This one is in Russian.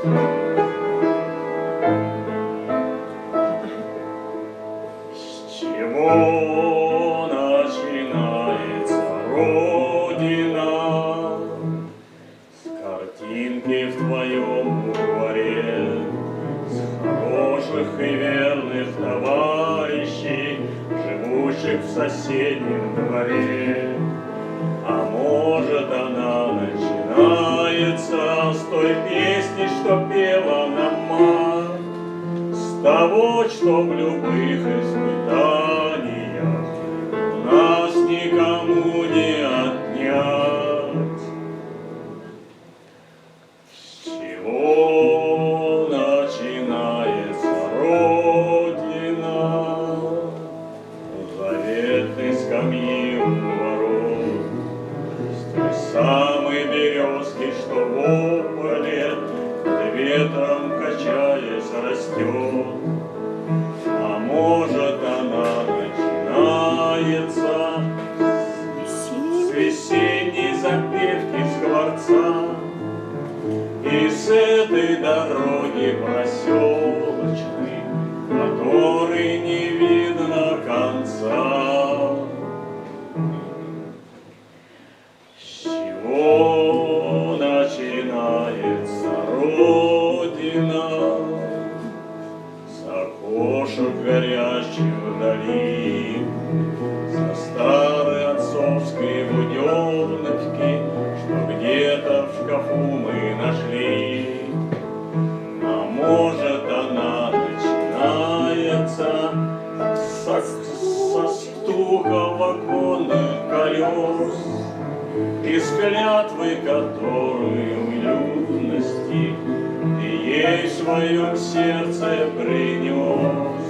С чего начинается Родина? С картинки в твоем дворе, с хороших и верных товарищей, живущих в соседнем дворе. А может, она начинается с той песни, что пела нам мать, с того, что в любых испытаниях нас никому не отнять. С чего начинается Родина? Заветной скамьи у ворот, с той самой березки, что в ополе под ветром, качаясь, растет. А может, она начинается с весенней запевки скворца и с этой дороги проселочной, которой не видно конца. С чего начинается Родина? С окошек горящих вдали, со старой отцовской буденовки, что где-то в шкафу мы нашли. А может, она начинается со стука вагонных колес, из клятвы, которую в юности ты ей в своем сердце принес.